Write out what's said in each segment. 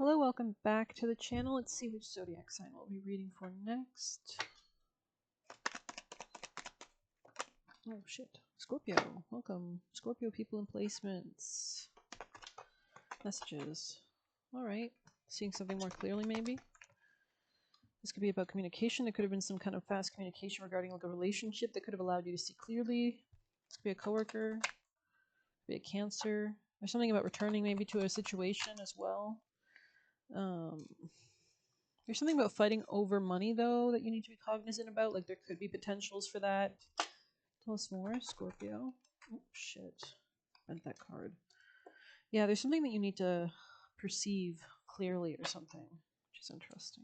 Hello, welcome back to the channel. Let's see which zodiac sign we'll be reading for next. Oh shit. Scorpio. Welcome. Scorpio people in placements. Messages. Alright. Seeing something more clearly maybe? This could be about communication. There could have been some kind of fast communication regarding like a relationship that could have allowed you to see clearly. This could be a coworker. Could be a Cancer. There's something about returning maybe to a situation as well. There's something about fighting over money, though, that you need to be cognizant about. Like, there could be potentials for that. Tell us more, Scorpio. Oh, shit. Bent that card. Yeah, there's something that you need to perceive clearly or something, which is interesting.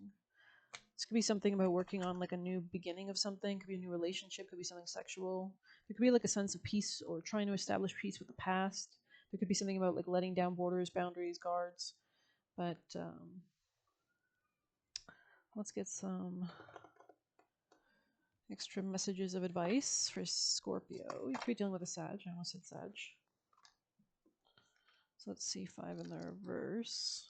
This could be something about working on, like, a new beginning of something. Could be a new relationship. Could be something sexual. There could be, like, a sense of peace or trying to establish peace with the past. There could be something about, like, letting down borders, boundaries, guards. But, let's get some extra messages of advice for Scorpio. You could be dealing with a Sag. I almost said Sag. So let's see, 5 in the reverse.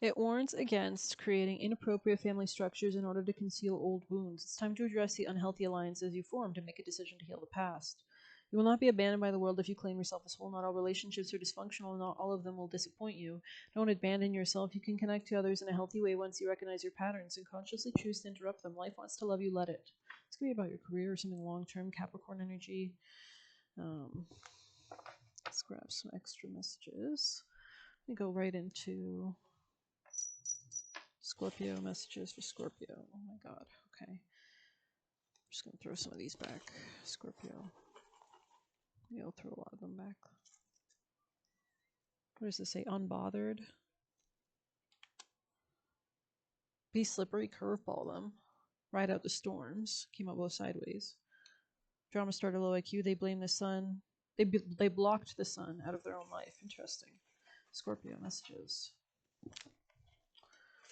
It warns against creating inappropriate family structures in order to conceal old wounds. It's time to address the unhealthy alliances you formed and make a decision to heal the past. You will not be abandoned by the world if you claim yourself as whole. Not all relationships are dysfunctional, not all of them will disappoint you. Don't abandon yourself. You can connect to others in a healthy way once you recognize your patterns and consciously choose to interrupt them. Life wants to love you, let it. This could be about your career or something long-term, Capricorn energy. Let's grab some extra messages. Let me go right into Scorpio messages for Scorpio. Oh my god. Okay. I'm just going to throw some of these back. Scorpio. Maybe I'll throw a lot of them back. What does this say? Unbothered. Be slippery, curveball them. Ride out the storms. Came out both sideways. Drama started low IQ. They blame the sun. They blocked the sun out of their own life. Interesting. Scorpio messages.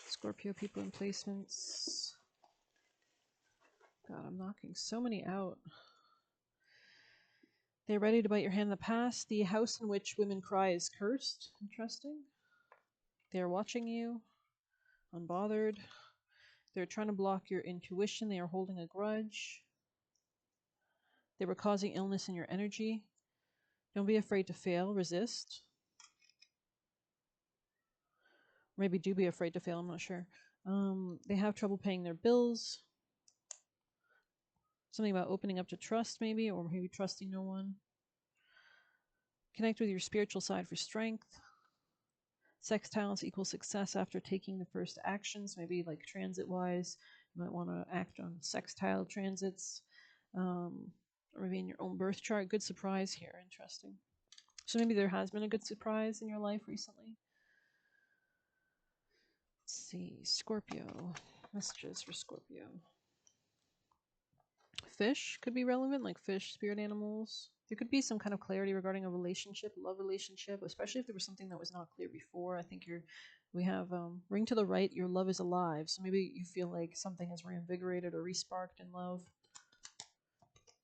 Scorpio people in placements. God, I'm knocking so many out. They're ready to bite your hand in the past. The house in which women cry is cursed. Interesting. They're watching you. Unbothered. They're trying to block your intuition. They are holding a grudge. They were causing illness in your energy. Don't be afraid to fail. Resist. Maybe do be afraid to fail. I'm not sure. They have trouble paying their bills. Something about opening up to trust, maybe, or maybe trusting no one. Connect with your spiritual side for strength. Sextiles equal success after taking the first actions, maybe like transit-wise. You might want to act on sextile transits. Or maybe in your own birth chart. Good surprise here. Interesting. So maybe there has been a good surprise in your life recently. Let's see. Scorpio. Messages for Scorpio. Fish could be relevant, like fish, spirit animals. There could be some kind of clarity regarding a relationship, love relationship, especially if there was something that was not clear before. I think we have ring to the right, your love is alive. So maybe you feel like something has reinvigorated or resparked in love.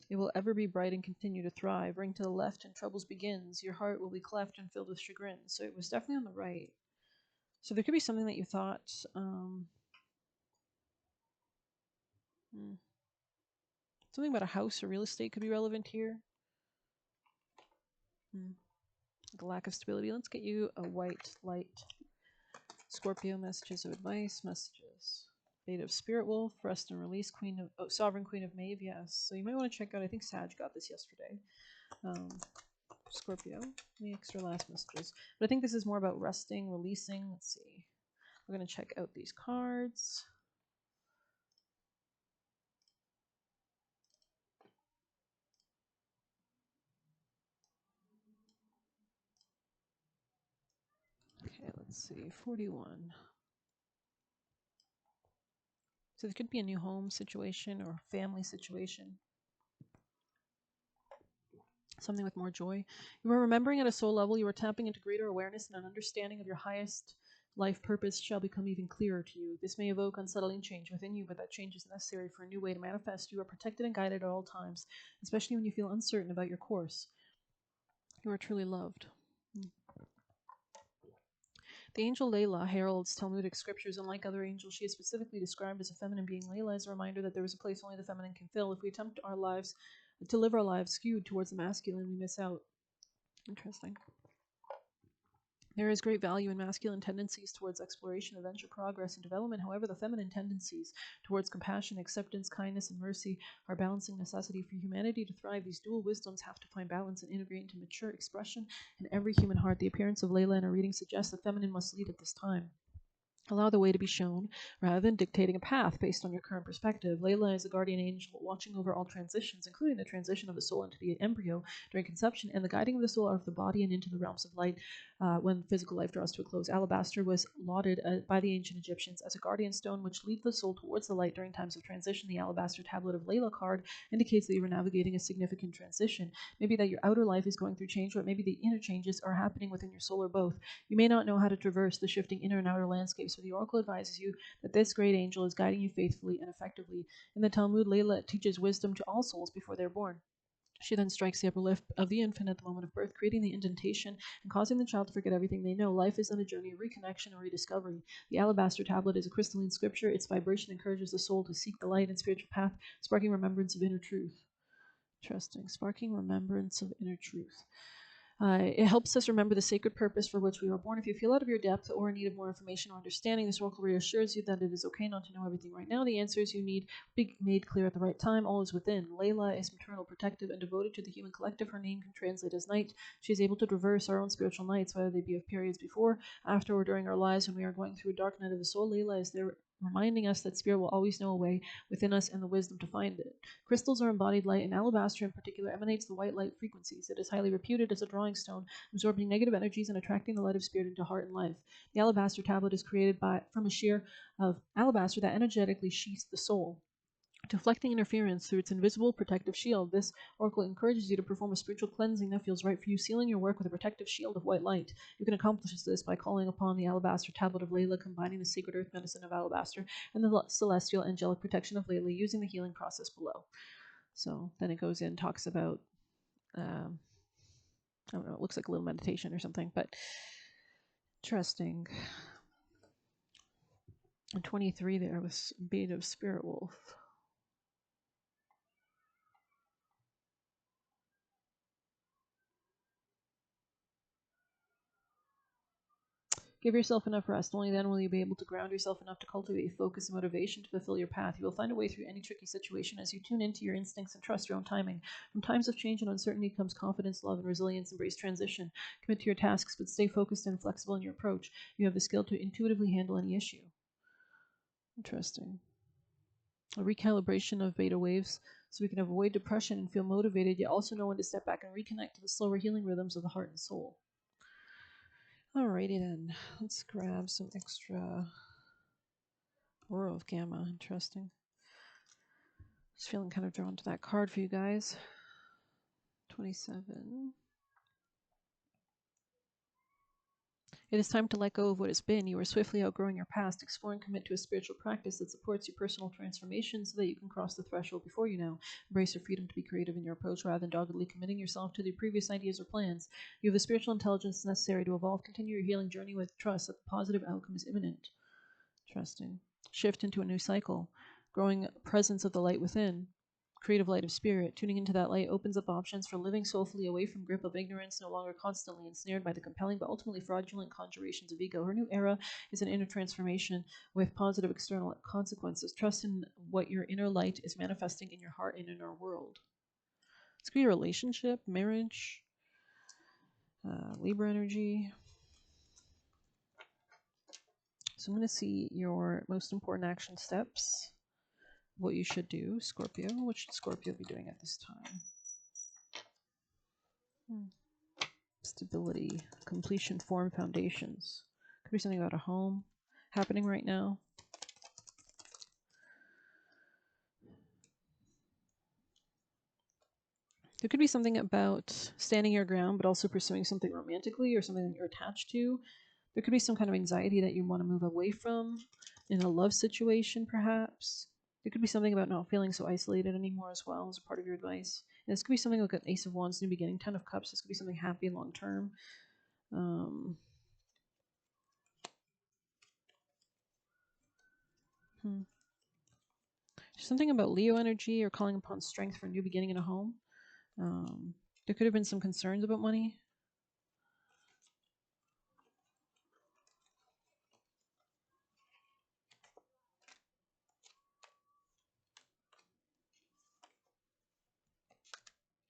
It will ever be bright and continue to thrive. Ring to the left and troubles begins. Your heart will be cleft and filled with chagrin. So it was definitely on the right. So there could be something that you thought... something about a house or real estate could be relevant here. The lack of stability. Let's get you a white light. Scorpio messages of advice. Messages. Fate of Spirit Wolf. Rest and Release. Sovereign Queen of Maeve. Yes. So you might want to check out. I think Sag got this yesterday. Scorpio. Any extra last messages? But I think this is more about resting, releasing. Let's see. We're going to check out these cards. Okay, let's see. 41. So there could be a new home situation or family situation. Something with more joy. You are remembering at a soul level. You are tapping into greater awareness and an understanding of your highest life purpose shall become even clearer to you. This may evoke unsettling change within you, but that change is necessary for a new way to manifest. You are protected and guided at all times, especially when you feel uncertain about your course. You are truly loved. The angel Layla heralds Talmudic scriptures. Unlike other angels, she is specifically described as a feminine being. Layla is a reminder that there is a place only the feminine can fill. If we attempt to live our lives skewed towards the masculine, we miss out. Interesting. There is great value in masculine tendencies towards exploration, adventure, progress, and development. However, the feminine tendencies towards compassion, acceptance, kindness, and mercy are a balancing necessity for humanity to thrive. These dual wisdoms have to find balance and integrate into mature expression in every human heart. The appearance of Layla in a reading suggests that feminine must lead at this time. Allow the way to be shown rather than dictating a path based on your current perspective. Layla is a guardian angel watching over all transitions, including the transition of the soul into the embryo during conception and the guiding of the soul out of the body and into the realms of light when physical life draws to a close. Alabaster was lauded by the ancient Egyptians as a guardian stone which leads the soul towards the light during times of transition. The alabaster tablet of Layla card indicates that you are navigating a significant transition. Maybe that your outer life is going through change, or maybe the inner changes are happening within your soul, or both. You may not know how to traverse the shifting inner and outer landscapes, but the oracle advises you that this great angel is guiding you faithfully and effectively. In the Talmud, Layla teaches wisdom to all souls before they're born. She then strikes the upper lip of the infant at the moment of birth, creating the indentation and causing the child to forget everything they know. Life is on a journey of reconnection and rediscovery. The alabaster tablet is a crystalline scripture. Its vibration encourages the soul to seek the light and spiritual path, sparking remembrance of inner truth. Interesting. Sparking remembrance of inner truth. It helps us remember the sacred purpose for which we were born. If you feel out of your depth or in need of more information or understanding, this oracle reassures you that it is okay not to know everything right now. The answers you need be made clear at the right time. All is within. Layla is maternal, protective, and devoted to the human collective. Her name can translate as night. She is able to traverse our own spiritual nights, whether they be of periods before, after, or during our lives when we are going through a dark night of the soul. Layla is there reminding us that spirit will always know a way within us and the wisdom to find it. Crystals are embodied light, and alabaster in particular emanates the white light frequencies. It is highly reputed as a drawing stone, absorbing negative energies and attracting the light of spirit into heart and life. The alabaster tablet is created from a shear of alabaster that energetically sheaths the soul, deflecting interference through its invisible protective shield. This oracle encourages you to perform a spiritual cleansing that feels right for you, sealing your work with a protective shield of white light. You can accomplish this by calling upon the alabaster tablet of Layla, combining the sacred earth medicine of alabaster and the celestial angelic protection of Layla, using the healing process below. So then it goes in, talks about, I don't know, it looks like a little meditation or something, but interesting. And 23 there was Bait of Spirit Wolf. Give yourself enough rest. Only then will you be able to ground yourself enough to cultivate focus and motivation to fulfill your path. You will find a way through any tricky situation as you tune into your instincts and trust your own timing. From times of change and uncertainty comes confidence, love, and resilience. Embrace transition. Commit to your tasks, but stay focused and flexible in your approach. You have the skill to intuitively handle any issue. Interesting. A recalibration of beta waves so we can avoid depression and feel motivated, yet also know when to step back and reconnect to the slower healing rhythms of the heart and soul. Alrighty then, let's grab some extra Aura of Gamma. Interesting. Just feeling kind of drawn to that card for you guys. 27. It is time to let go of what has been. You are swiftly outgrowing your past. Explore and commit to a spiritual practice that supports your personal transformation so that you can cross the threshold before you now. Embrace your freedom to be creative in your approach rather than doggedly committing yourself to the previous ideas or plans. You have the spiritual intelligence necessary to evolve. Continue your healing journey with trust that the positive outcome is imminent. Interesting. Shift into a new cycle. Growing presence of the light within. Creative light of spirit. Tuning into that light opens up options for living soulfully away from grip of ignorance, no longer constantly ensnared by the compelling but ultimately fraudulent conjurations of ego. Her new era is an inner transformation with positive external consequences. Trust in what your inner light is manifesting in your heart and in our world. This could be a relationship, marriage, Libra energy. So I'm going to see your most important action steps. What you should do, Scorpio. What should Scorpio be doing at this time? Stability, completion, form, foundations. Could be something about a home happening right now. There could be something about standing your ground, but also pursuing something romantically or something that you're attached to. There could be some kind of anxiety that you want to move away from in a love situation, perhaps. There could be something about not feeling so isolated anymore as well as a part of your advice. And this could be something like an Ace of Wands, New Beginning, Ten of Cups. This could be something happy and long term. Something about Leo energy or calling upon strength for a new beginning in a home. There could have been some concerns about money.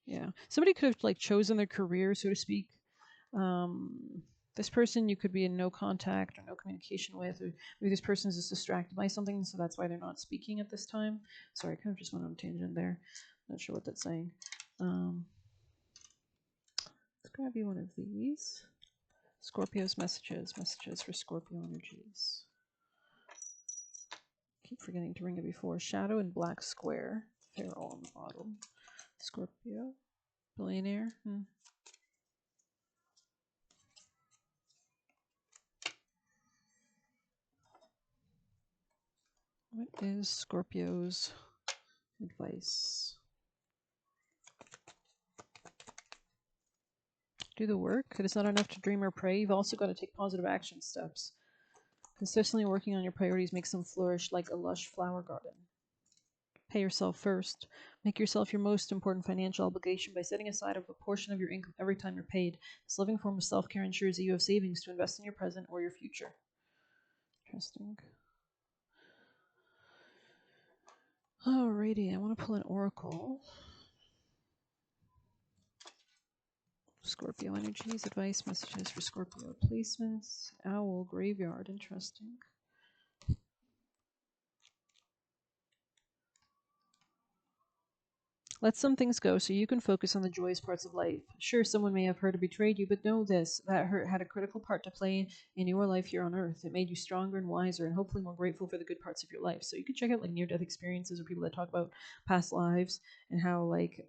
Yeah, somebody could have like chosen their career, so to speak. This person you could be in no contact or no communication with, or maybe this person is just distracted by something, so that's why they're not speaking at this time. Sorry, I kind of just went on a tangent there. Not sure what that's saying. Let's grab you one of these. Scorpio's messages for Scorpio energies. Keep forgetting to ring it before. Shadow and black square. Feral on the bottom. Scorpio. Billionaire. What is Scorpio's advice? Do the work. It is not enough to dream or pray. You've also got to take positive action steps. Consistently working on your priorities makes them flourish like a lush flower garden. Pay yourself first. Make yourself your most important financial obligation by setting aside a portion of your income every time you're paid. This living form of self-care ensures that you have savings to invest in your present or your future. Interesting. Alrighty, I want to pull an oracle. Scorpio energies, advice, messages for Scorpio placements. Owl, graveyard, interesting. Let some things go so you can focus on the joyous parts of life. Sure, someone may have hurt or betrayed you, but know this, that hurt had a critical part to play in your life here on Earth. It made you stronger and wiser and hopefully more grateful for the good parts of your life. So you can check out like near-death experiences or people that talk about past lives and how like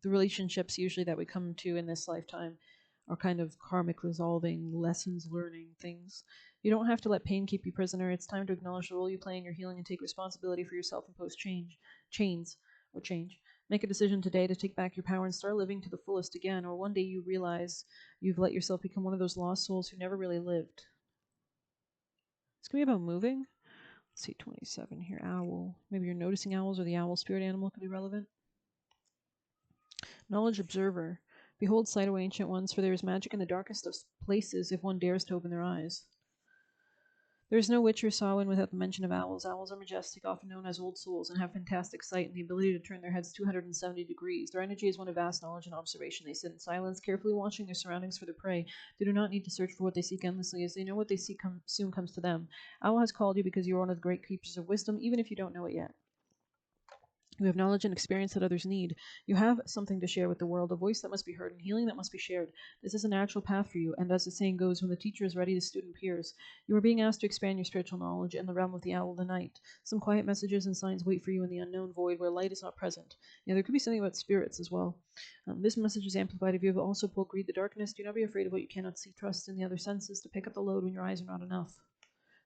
the relationships usually that we come to in this lifetime are kind of karmic resolving, lessons learning things. You don't have to let pain keep you prisoner. It's time to acknowledge the role you play in your healing and take responsibility for your self-imposed change. Make a decision today to take back your power and start living to the fullest again, or one day you realize you've let yourself become one of those lost souls who never really lived. It's going to be about moving. Let's see, 27 here. Owl. Maybe you're noticing owls, or the owl spirit animal could be relevant. Knowledge observer. Behold sight, O ancient ones, for there is magic in the darkest of places if one dares to open their eyes. There is no witch or Samhain without the mention of owls. Owls are majestic, often known as old souls, and have fantastic sight and the ability to turn their heads 270 degrees. Their energy is one of vast knowledge and observation. They sit in silence, carefully watching their surroundings for their prey. They do not need to search for what they seek endlessly, as they know what they seek soon comes to them. Owl has called you because you are one of the great keepers of wisdom, even if you don't know it yet. You have knowledge and experience that others need. You have something to share with the world, a voice that must be heard and healing that must be shared. This is a natural path for you, and as the saying goes, when the teacher is ready, the student appears. You are being asked to expand your spiritual knowledge in the realm of the owl of the night. Some quiet messages and signs wait for you in the unknown void where light is not present. Yeah, there could be something about spirits as well. This message is amplified if you have also book read the darkness. Do not be afraid of what you cannot see. Trust in the other senses to pick up the load when your eyes are not enough.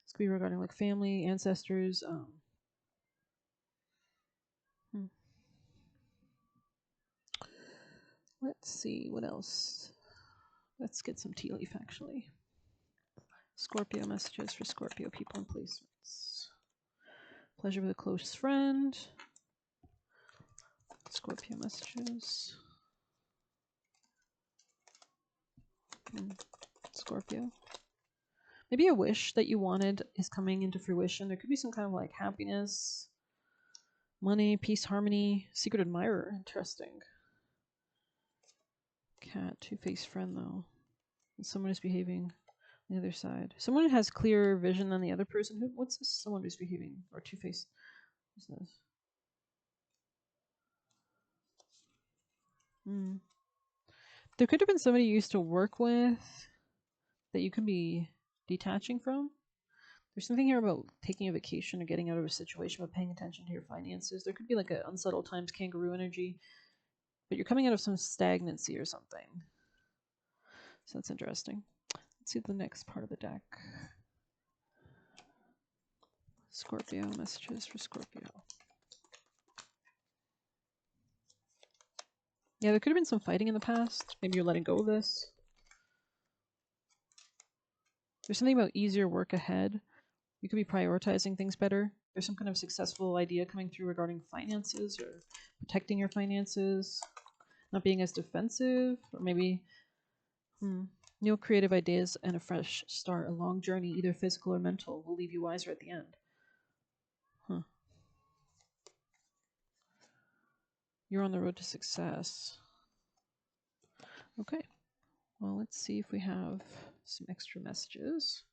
This could be regarding like family, ancestors, Let's see, what else? Let's get some tea leaf, actually. Scorpio messages for Scorpio people and placements. Pleasure with a close friend. Scorpio messages. Scorpio. Maybe a wish that you wanted is coming into fruition. There could be some kind of like happiness, money, peace, harmony, secret admirer. Interesting. Cat, two-faced friend though. And someone is behaving on the other side. Someone has clearer vision than the other person. What's this? Someone who's behaving or two-faced. What's this? There could have been somebody you used to work with that you could be detaching from. There's something here about taking a vacation or getting out of a situation, but paying attention to your finances. There could be like an unsettled times kangaroo energy, but you're coming out of some stagnancy or something. So that's interesting. Let's see the next part of the deck. Scorpio, messages for Scorpio. Yeah, there could have been some fighting in the past. Maybe you're letting go of this. There's something about easier work ahead. You could be prioritizing things better. There's some kind of successful idea coming through regarding finances or protecting your finances, not being as defensive, or maybe new creative ideas and a fresh start. A long journey, either physical or mental, will leave you wiser at the end. You're on the road to success. Okay. Well, let's see if we have some extra messages.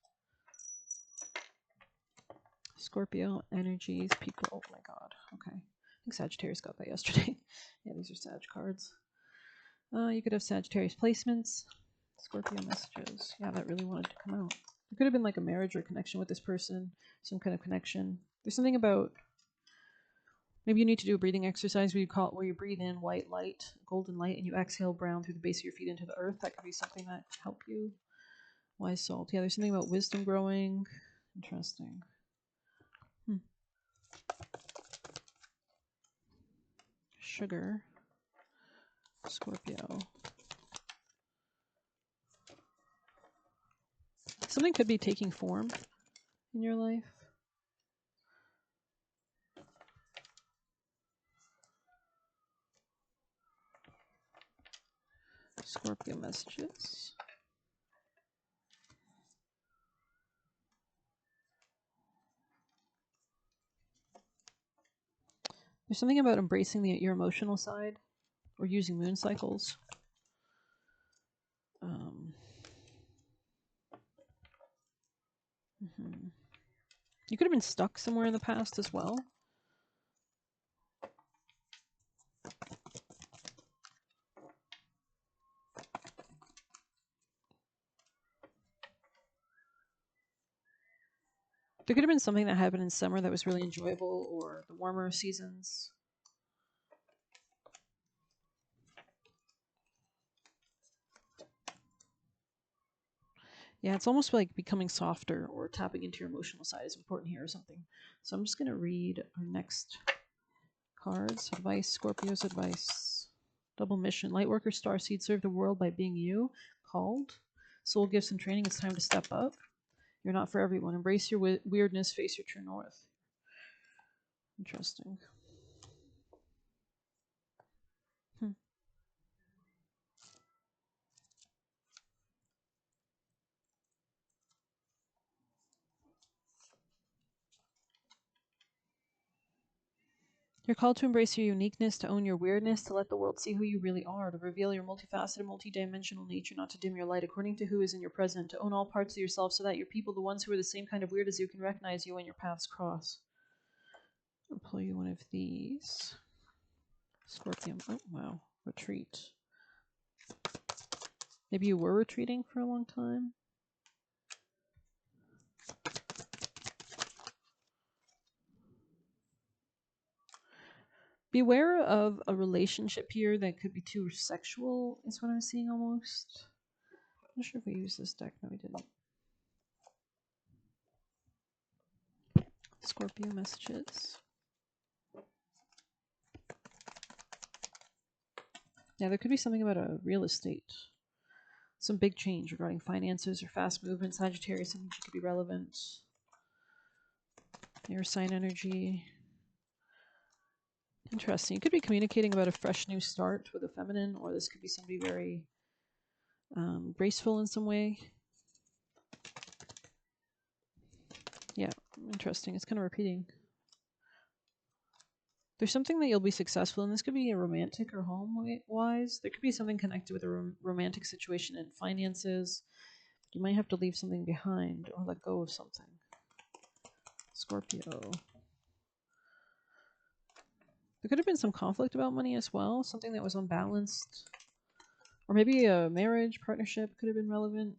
Scorpio, energies, people. Oh my god. Okay. I think Sagittarius got that yesterday. Yeah, these are Sag cards. You could have Sagittarius placements. Scorpio messages. Yeah, that really wanted to come out. It could have been like a marriage or connection with this person. Some kind of connection. There's something about... Maybe you need to do a breathing exercise where you breathe in white light, golden light, and you exhale brown through the base of your feet into the earth. That could be something that could help you. Wise salt. Yeah, there's something about wisdom growing. Interesting. Sugar. Scorpio. Something could be taking form in your life. Scorpio messages. There's something about embracing your emotional side or using moon cycles. You could have been stuck somewhere in the past as well. There could have been something that happened in summer that was really enjoyable, or the warmer seasons. Yeah, it's almost like becoming softer or tapping into your emotional side is important here or something. So I'm just going to read our next cards. Advice, Scorpio's advice. Double mission. Lightworker, starseed, serve the world by being you. Called. Soul gifts and training. It's time to step up. You're not for everyone. Embrace your weirdness. Face your true north. Interesting. You're called to embrace your uniqueness, to own your weirdness, to let the world see who you really are, to reveal your multifaceted, multidimensional nature, not to dim your light according to who is in your present, to own all parts of yourself so that your people, the ones who are the same kind of weird as you, can recognize you when your paths cross. I'll pull you one of these. Scorpion. Oh, wow. Retreat. Maybe you were retreating for a long time? Beware of a relationship here that could be too sexual, is what I'm seeing almost. I'm not sure if we used this deck. No, we didn't. Scorpio messages. Yeah, there could be something about a real estate. Some big change regarding finances or fast movement. Sagittarius energy could be relevant. Air sign energy. Interesting. You could be communicating about a fresh new start with a feminine, or this could be somebody very graceful in some way. Yeah, interesting. It's kind of repeating. There's something that you'll be successful in. This could be a romantic or home-wise. There could be something connected with a romantic situation and finances. You might have to leave something behind or let go of something. Scorpio. There could have been some conflict about money as well, something that was unbalanced. Or maybe a marriage, partnership could have been relevant.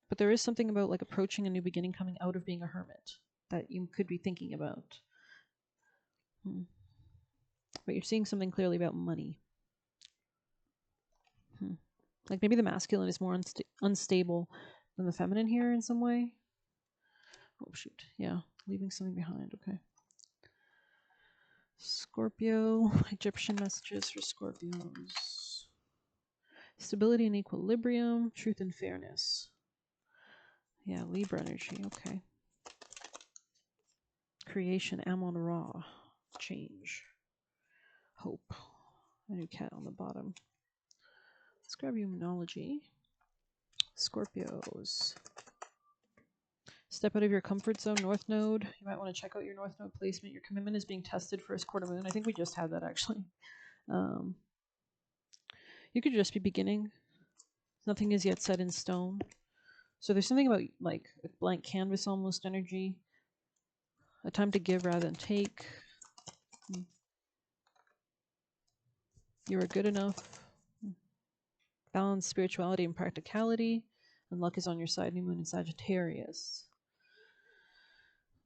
But there is something about like approaching a new beginning, coming out of being a hermit, that you could be thinking about. But you're seeing something clearly about money. Like maybe the masculine is more unstable than the feminine here in some way. Oh, shoot. Yeah, leaving something behind. Okay. Scorpio, Egyptian messages for Scorpios. Stability and equilibrium, truth and fairness. Yeah, Libra energy. Okay. Creation, Amon Ra. Change. Hope. A new cat on the bottom. Let's grab Humanology. Scorpios. Step out of your comfort zone, North Node. You might want to check out your North Node placement. Your commitment is being tested for a quarter moon. I think we just had that actually. You could just be beginning. Nothing is yet set in stone. So there's something about like a blank canvas almost energy. A time to give rather than take. You are good enough. Balance spirituality and practicality. And luck is on your side. New moon in Sagittarius.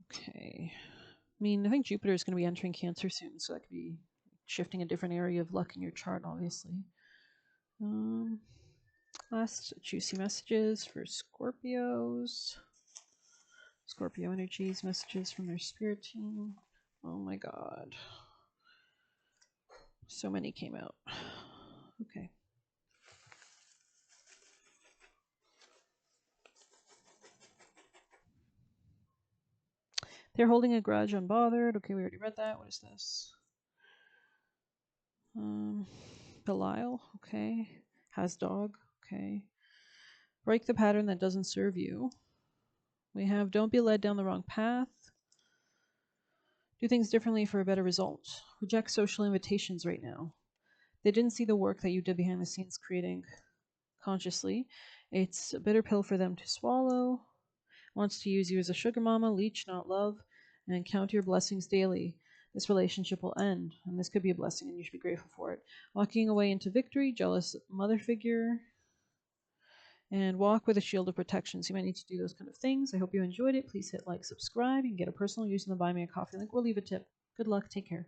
Okay. I mean, I think Jupiter is going to be entering Cancer soon, so that could be shifting a different area of luck in your chart, obviously. Last juicy messages for Scorpios. Scorpio energies, messages from their spirit team. Oh my god. So many came out. Okay. They're holding a grudge unbothered. Okay, we already read that. What is this? Belial. Okay. Has dog. Okay. Break the pattern that doesn't serve you. We have don't be led down the wrong path. Do things differently for a better result. Reject social invitations right now. They didn't see the work that you did behind the scenes creating consciously. It's a bitter pill for them to swallow. Wants to use you as a sugar mama, leech, not love, and count your blessings daily. This relationship will end, and this could be a blessing, and you should be grateful for it. Walking away into victory, jealous mother figure, and walk with a shield of protection. So you might need to do those kind of things. I hope you enjoyed it. Please hit like, subscribe. You can get a personal use in the Buy Me a Coffee link. We'll leave a tip. Good luck. Take care.